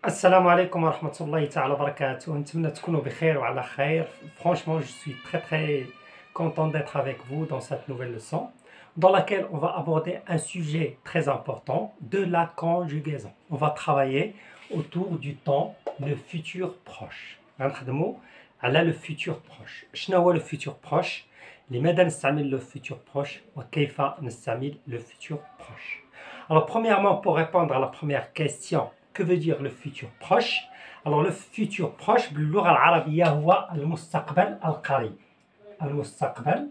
Assalamu alaikum wa rahmatullahi ta'ala wa barakatuh. نتمنى تكونوا بخير وعلى خير. Franchement, je suis très content d'être avec vous dans cette nouvelle leçon dans laquelle on va aborder un sujet très important de la conjugaison. On va travailler autour du temps, le futur proche. غنخدموا على le futur proche. شنو هو le futur proche؟ لماذا نستعمل le futur proche وكيف نستعمل le futur proche. Alors premièrement, pour répondre à la première question, que veut dire le futur proche? Alors le futur proche باللغة العربية هو المستقبل القريب. المستقبل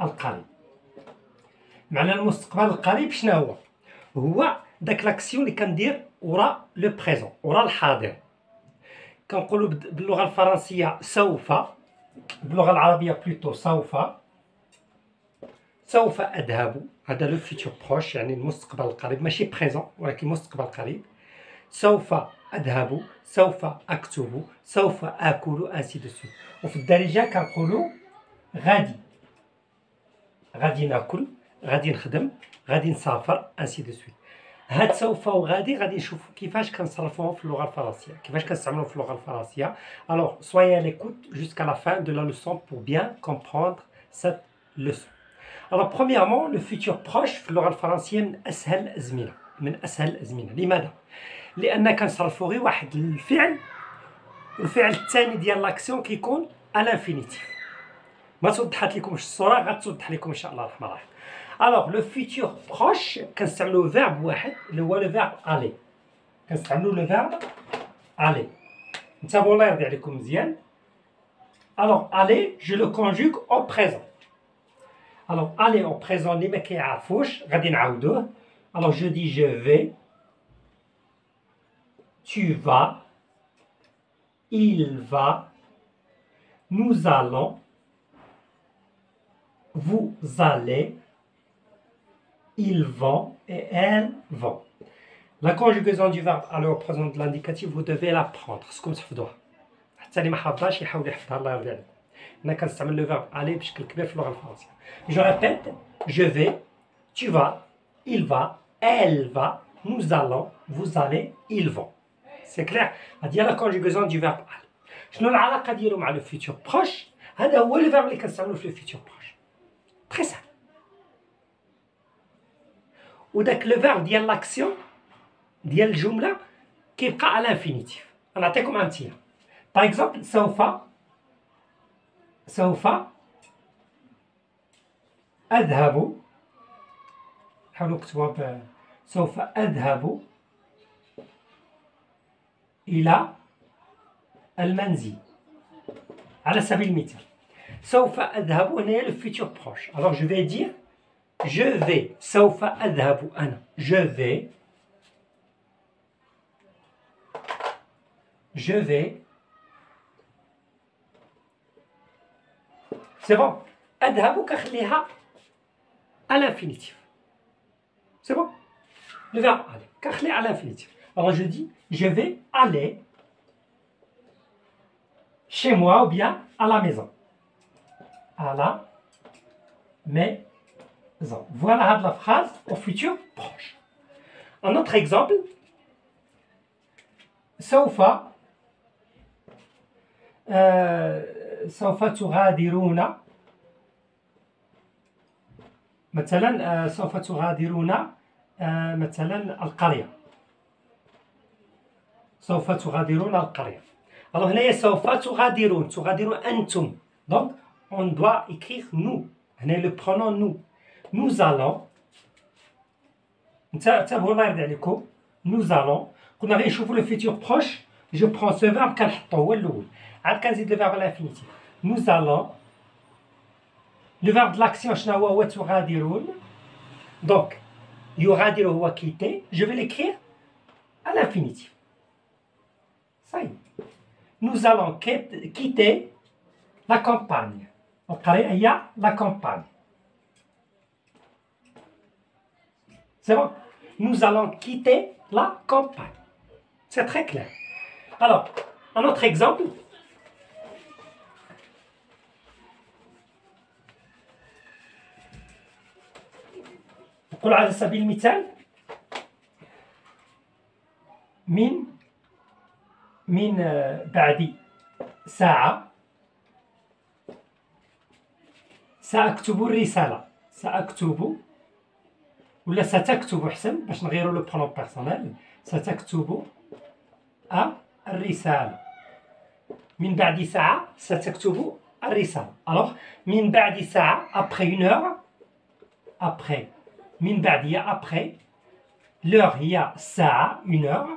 القريب. معنى المستقبل القريب شنو هو؟ هو داك لاكسيون اللي كندير وراء لو بريزون، وراء الحاضر. كنقولوا باللغة الفرنسية سوف، باللغة العربية بلوتو سوف أذهب، هذا لو فيتور بروش يعني المستقبل القريب، ماشي بريزون ولكن مستقبل قريب. سوف أذهب، سوف أكتب، سوف آكل، انسي دو سويت. وفي الدارجة كنقولوا غادي ناكل، غادي نخدم، غادي نسافر، انسي دو سويت. هاد سوف وغادي غادي نشوفوا كيفاش كنصرفوهم في اللغة الفرنسية، كيفاش كنستعملوهم في اللغة الفرنسية. Alors soyez à l'écoute jusqu'à la fin de la leçon pour bien comprendre cette leçon. Alors premièrement, le futur proche في اللغة الفرنسية من أسهل الأزمنة. لماذا؟ لأن كنصرفو غير واحد الفعل، والفعل الثاني ديال لاكسيون كيكون à l'infinitif. ما توضحت لكمش الصورة، غتوضح لكم إن شاء الله الرحمن الرحيم. Alors le futur proche كنستعملو فيرب واحد اللي هو لو فيرب aller. كنستعملو لو فيرب aller. انتبهوا الله يرضي عليكم مزيان. Alors aller, je le conjugue au présent. Alors aller au présent اللي ما كيعرفوش غادي نعاودوه. Alors je dis je vais, tu vas, il va, nous allons, vous allez, ils vont et elles vont. La conjugaison du verbe aller au présent de l'indicatif, vous devez l'apprendre. خصكم تحفظوها. حتى اللي ما حافظهاش يحاول يحفظها الله يرضي عليكم. أنا كنستعمل لو فيرب aller بشكل كبير في اللغة الفرنسية. Je répète, je vais, tu vas, il va, elle va, nous allons, vous allez, ils vont. C'est clair? هذه هي la conjugaison du verbe aller. شنو العلاقة ديالو مع لو فيتور بروش؟ هذا هو لو فيرب اللي كنستعملو في لو فيتور بروش. تري سامبل. وداك لو فيرب ديال لاكسيون ديال الجملة كيبقى على انفينيتيف. غنعطيكم أمثلة. باغ اكزومبل سوف أذهب، حاولوا نكتبوها سوف أذهب إلى المنزل على سبيل المثال. سوف أذهب هنا لو فيتور بروش. alors je vais dire je vais. سوف أذهب أنا je vais c'est bon. أذهب كخليها à l'infinitif. C'est bon? Le verbe aller كخليه à l'infinitif. alors je dis je vais aller chez moi ou bien à la maison. À la maison. Voilà la phrase au futur proche. Un autre exemple. سوف تغادرون مثلا، سوف تغادرون مثلا القرية. سوف تغادرون القرية. alors هنايا سوف تغادرون أنتم. donc on doit écrire nous. هنا le pronom nous. nous allons. انتبهوا الله يرضي عليكم. nous allons. كنا غير نشوفوا لو فيتور بروش. je prends ce verbe كنحطو هو الأول. عاد كنزيد لو فيرب لانفينيتيف. nous allons. le verbe de l'action شنو هو تغادرون. donc يغادر هو quitter. je vais l'écrire à l'infinitif. ça y est. nous allons quitter la campagne. القرية هي la campagne. c'est bon. nous allons quitter la campagne. c'est très clair. alors un autre exemple. نقول على سبيل المثال من بعد ساعة سأكتب الرسالة. سأكتب ولا ستكتب أحسن باش نغيرو لو برونون بيرسونيل. ستكتب الرسالة. من بعد ساعة ستكتب الرسالة. Alors من بعد ساعة après une heure. Après من بعد هي après. L'heure هي ساعة une heure.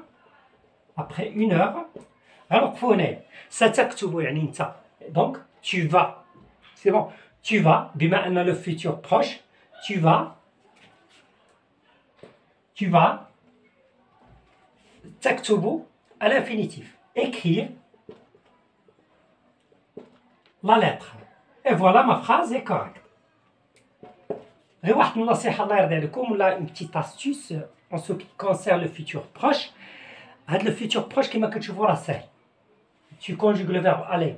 Après une heure غنوقفو هنايا. ستكتب يعني انت. Donc tu vas. C'est bon. Tu vas بما أن le futur proche. Tu vas تكتب à l'infinitif. Écrire la lettre. Et voilà, ma phrase est correcte. غير واحد النصيحة الله يرضي عليكم ولا une petite astuce en ce qui concerne le futur proche. هاد le futur proche كيما كتشوفوا راه ساهل. Tu conjugues le verbe aller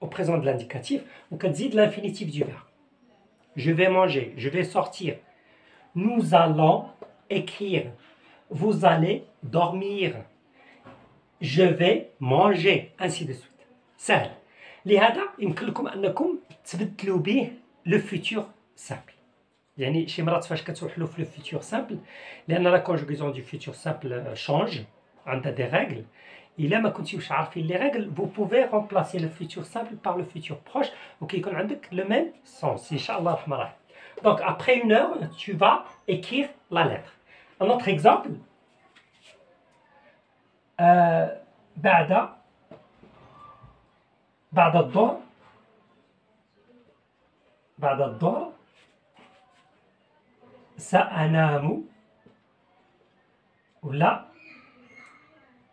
au présent de l'indicatif وكتزيد l'infinitif du verbe. Je vais manger, je vais sortir. Nous allons écrire. Vous allez dormir. Je vais manger. Ainsi de suite. سهل. لهذا يمكن لكم أنكم تبدلوا به le futur simple. يعني شي مرات فاش كتوحلوا في le futur simple لأن la conjugaison du futur simple change عندها des règles. إلا ما كنتيوش عارفين les règles vous pouvez remplacer le futur simple par le futur proche وكيكون عندك le même sens إن شاء الله الرحمن الرحيم. Donc après une heure tu vas écrire la lettre. Un autre exemple. بعد الظهر سأنام ولا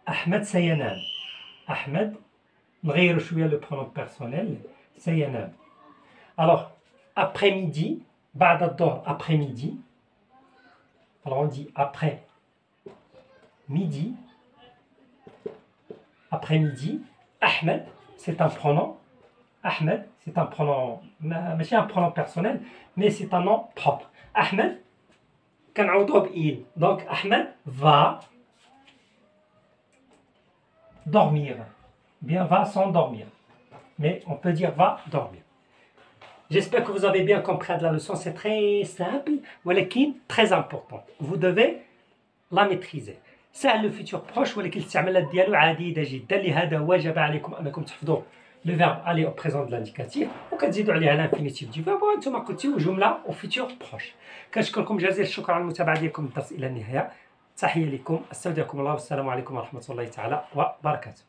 أحمد سينام. أحمد نغيرو شوية le pronom personnel سينام. Alors après-midi بعد الظهر après-midi. Alors on dit après midi. Après-midi. Ahmed, c'est un pronom. Ahmed, c'est un pronom, ماشي un pronom personnel, mais c'est un nom propre. Ahmed, كنعوضوه بإل. Donc Ahmed va dormir. Bien, va s'endormir. Mais on peut dire va dormir. J'espère que vous avez bien compris la leçon. C'est très simple, mais très important. Vous devez la maîtriser. سهل le futur proche ولكن الاستعمالات ديالو عديده جدا. لهذا وجب عليكم انكم تحفظوا le verbe aller au présent de l'indicatif وكتزيدوا عليها l'infinitif du verbe وانتم قلتوا جمله au futur proche. كنشكركم جزيل الشكر على المتابعه ديالكم الدرس الى النهايه. تحيه لكم. استودعكم الله والسلام عليكم ورحمه الله تعالى وبركاته.